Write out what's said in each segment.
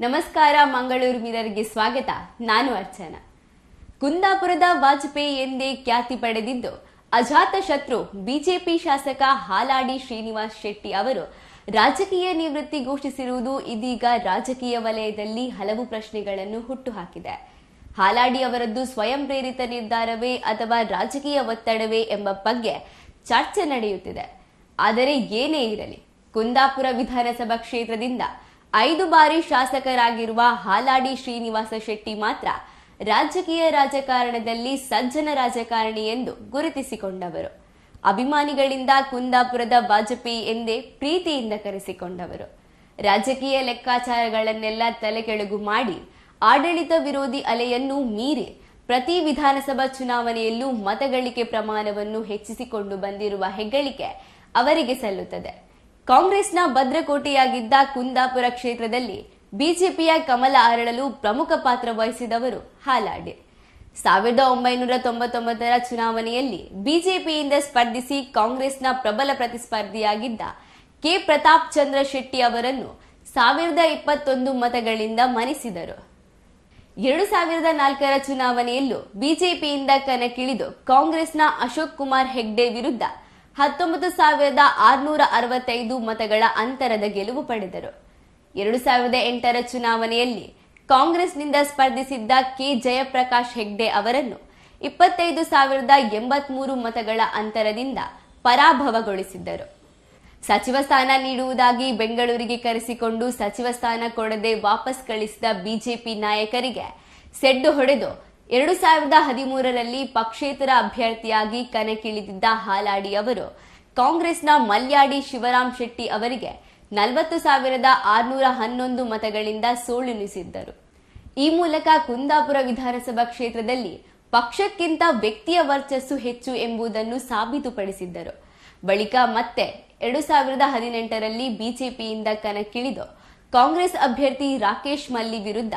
ನಮಸ್ಕಾರ, ಮಂಗಳೂರು ಮಿರರ್ಗೆ ಸ್ವಾಗತ. ನಾನು ಅರ್ಚನಾ. ಕುಂದಾಪುರದ ವಾಜಪೇಯಿ ಎಂದೇ ಖ್ಯಾತಿ ಪಡೆದಿದ್ದು ಅಜಾತ ಶತ್ರು ಬಿಜೆಪಿ ಶಾಸಕ ಹಾಲಾಡಿ ಶ್ರೀನಿವಾಸ್ ಶೆಟ್ಟಿ ಅವರು ರಾಜಕೀಯ ನಿವೃತ್ತಿ ಘೋಷಿಸಿರುವುದು ಇದೀಗ ರಾಜಕೀಯ ವಲಯದಲ್ಲಿ ಹಲವು ಪ್ರಶ್ನೆಗಳನ್ನು ಹುಟ್ಟುಹಾಕಿದೆ. ಹಾಲಾಡಿ ಅವರದ್ದು ಸ್ವಯಂ ಪ್ರೇರಿತ ನಿರ್ಧಾರವೇ ಅಥವಾ ರಾಜಕೀಯ ಒತ್ತಡವೇ ಎಂಬ ಬಗ್ಗೆ ಚರ್ಚೆ ನಡೆಯುತ್ತಿದೆ. ಆದರೆ ಏನೇ ಇರಲಿ, ಕುಂದಾಪುರ ವಿಧಾನಸಭಾ ಕ್ಷೇತ್ರದಿಂದ 5 ಬಾರಿ ಶಾಸಕರಾಗಿರುವ ಹಾಲಾಡಿ ಶ್ರೀನಿವಾಸ ಶೆಟ್ಟಿ ಮಾತ್ರ ರಾಜಕೀಯ ರಾಜಕಾರಣದಲ್ಲಿ ಸಜ್ಜನ ರಾಜಕಾರಣಿ ಎಂದು ಗುರುತಿಸಿಕೊಂಡವರು. ಅಭಿಮಾನಿಗಳಿಂದ ಕುಂದಾಪುರದ ವಾಜಪೇಯಿ ಎಂದೇ ಪ್ರೀತಿಯಿಂದ ಕರೆಸಿಕೊಂಡವರು. ರಾಜಕೀಯ ಲೆಕ್ಕಾಚಾರಗಳನ್ನೆಲ್ಲ ತಲೆಕೆಳಗು ಮಾಡಿ ಆಡಳಿತ ವಿರೋಧಿ ಅಲೆಯನ್ನು ಮೀರಿ ಪ್ರತಿ ವಿಧಾನಸಭಾ ಚುನಾವಣೆಯಲ್ಲೂ ಮತಗಳಿಕೆ ಪ್ರಮಾಣವನ್ನು ಹೆಚ್ಚಿಸಿಕೊಂಡು ಬಂದಿರುವ ಹೆಗ್ಗಳಿಕೆ ಅವರಿಗೆ ಸಲ್ಲುತ್ತದೆ. ಕಾಂಗ್ರೆಸ್ನ ಭದ್ರಕೋಟೆಯಾಗಿದ್ದ ಕುಂದಾಪುರ ಕ್ಷೇತ್ರದಲ್ಲಿ ಬಿಜೆಪಿಯ ಕಮಲ ಅರಳಲು ಪ್ರಮುಖ ಪಾತ್ರ ವಹಿಸಿದವರು ಹಾಲಾಡಿ. 1999ರ ಚುನಾವಣೆಯಲ್ಲಿ ಬಿಜೆಪಿಯಿಂದ ಸ್ಪರ್ಧಿಸಿ ಕಾಂಗ್ರೆಸ್ನ ಪ್ರಬಲ ಪ್ರತಿಸ್ಪರ್ಧಿಯಾಗಿದ್ದ ಕೆ ಪ್ರತಾಪ್ ಚಂದ್ರ ಶೆಟ್ಟಿ ಅವರನ್ನು 1021 ಮತಗಳಿಂದ ಮಣಿಸಿದರು. 2004ರ ಚುನಾವಣೆಯಲ್ಲೂ ಬಿಜೆಪಿಯಿಂದ ಕಣಕ್ಕಿಳಿದು ಕಾಂಗ್ರೆಸ್ನ ಅಶೋಕ್ ಕುಮಾರ್ ಹೆಗ್ಡೆ ವಿರುದ್ಧ 19,665 ಮತಗಳ ಅಂತರದ ಗೆಲುವು ಪಡೆದರು. 2008ರ ಚುನಾವಣೆಯಲ್ಲಿ ಕಾಂಗ್ರೆಸ್ನಿಂದ ಸ್ಪರ್ಧಿಸಿದ್ದ ಕೆ ಜಯಪ್ರಕಾಶ್ ಹೆಗ್ಡೆ ಅವರನ್ನು 25,083 ಮತಗಳ ಅಂತರದಿಂದ ಪರಾಭವಗೊಳಿಸಿದ್ದರು. ಸಚಿವ ಸ್ಥಾನ ನೀಡುವುದಾಗಿ ಬೆಂಗಳೂರಿಗೆ ಕರೆಸಿಕೊಂಡು ಸಚಿವ ಸ್ಥಾನ ಕೊಡದೆ ವಾಪಸ್ ಕಳಿಸಿದ ಬಿಜೆಪಿ ನಾಯಕರಿಗೆ ಸೆಡ್ಡು ಹೊಡೆದು 2013ರಲ್ಲಿ ಪಕ್ಷೇತರ ಅಭ್ಯರ್ಥಿಯಾಗಿ ಕಣಕ್ಕಿಳಿದಿದ್ದ ಹಾಲಾಡಿ ಅವರು ಕಾಂಗ್ರೆಸ್ನ ಮಲ್ಯಾಡಿ ಶಿವರಾಮ್ ಶೆಟ್ಟಿ ಅವರಿಗೆ 40,611 ಮತಗಳಿಂದ ಸೋಲುಣಿಸಿದ್ದರು. ಈ ಮೂಲಕ ಕುಂದಾಪುರ ವಿಧಾನಸಭಾ ಕ್ಷೇತ್ರದಲ್ಲಿ ಪಕ್ಷಕ್ಕಿಂತ ವ್ಯಕ್ತಿಯ ವರ್ಚಸ್ಸು ಹೆಚ್ಚು ಎಂಬುದನ್ನು ಸಾಬೀತುಪಡಿಸಿದ್ದರು. ಬಳಿಕ ಮತ್ತೆ 2018ರಲ್ಲಿ ಬಿಜೆಪಿಯಿಂದ ಕಣಕ್ಕಿಳಿದು ಕಾಂಗ್ರೆಸ್ ಅಭ್ಯರ್ಥಿ ರಾಕೇಶ್ ಮಲ್ಲಿ ವಿರುದ್ಧ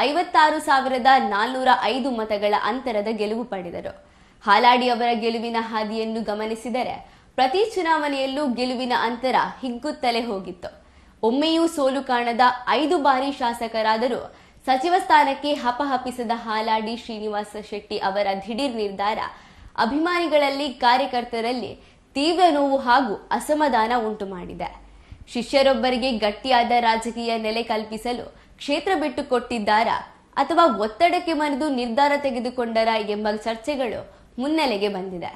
56,405 ಮತಗಳ ಅಂತರದ ಗೆಲುವು ಪಡೆದರು. ಹಾಲಾಡಿ ಅವರ ಗೆಲುವಿನ ಹಾದಿಯನ್ನು ಗಮನಿಸಿದರೆ ಪ್ರತಿ ಚುನಾವಣೆಯಲ್ಲೂ ಗೆಲುವಿನ ಅಂತರ ಹಿಗ್ಗುತ್ತಲೇ ಹೋಗಿತ್ತು. ಒಮ್ಮೆಯೂ ಸೋಲು ಕಾಣದ 5 ಬಾರಿ ಶಾಸಕರಾದರೂ ಸಚಿವ ಸ್ಥಾನಕ್ಕೆ ಹಪಹಪಿಸದ ಹಾಲಾಡಿ ಶ್ರೀನಿವಾಸ ಶೆಟ್ಟಿ ಅವರ ದಿಢೀರ್ ನಿರ್ಧಾರ ಅಭಿಮಾನಿಗಳಲ್ಲಿ, ಕಾರ್ಯಕರ್ತರಲ್ಲಿ ತೀವ್ರ ನೋವು ಹಾಗೂ ಅಸಮಾಧಾನ ಉಂಟು ಮಾಡಿದೆ. ಶಿಷ್ಯರೊಬ್ಬರಿಗೆ ಗಟ್ಟಿಯಾದ ರಾಜಕೀಯ ನೆಲೆ ಕಲ್ಪಿಸಲು ಕ್ಷೇತ್ರ ಬಿಟ್ಟು ಕೊಟ್ಟಿದ್ದಾರಾ ಅಥವಾ ಒತ್ತಡಕ್ಕೆ ಮಣಿದು ನಿರ್ಧಾರ ತೆಗೆದುಕೊಂಡರಾ ಎಂಬ ಚರ್ಚೆಗಳು ಮುನ್ನೆಲೆಗೆ ಬಂದಿದೆ.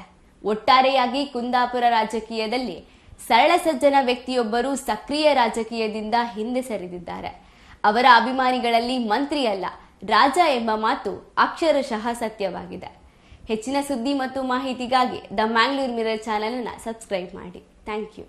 ಒಟ್ಟಾರೆಯಾಗಿ ಕುಂದಾಪುರ ರಾಜಕೀಯದಲ್ಲಿ ಸರಳ ಸಜ್ಜನ ವ್ಯಕ್ತಿಯೊಬ್ಬರು ಸಕ್ರಿಯ ರಾಜಕೀಯದಿಂದ ಹಿಂದೆ ಸರಿದಿದ್ದಾರೆ. ಅವರ ಅಭಿಮಾನಿಗಳಲ್ಲಿ ಮಂತ್ರಿಯಲ್ಲ, ರಾಜ ಎಂಬ ಮಾತು ಅಕ್ಷರಶಃ ಸತ್ಯವಾಗಿದೆ. ಹೆಚ್ಚಿನ ಸುದ್ದಿ ಮತ್ತು ಮಾಹಿತಿಗಾಗಿ ದ ಮ್ಯಾಂಗ್ಳೂರ್ ಮಿರರ್ ಚಾನೆಲ್ ಅನ್ನು ಸಬ್ಸ್ಕ್ರೈಬ್ ಮಾಡಿ. Thank you.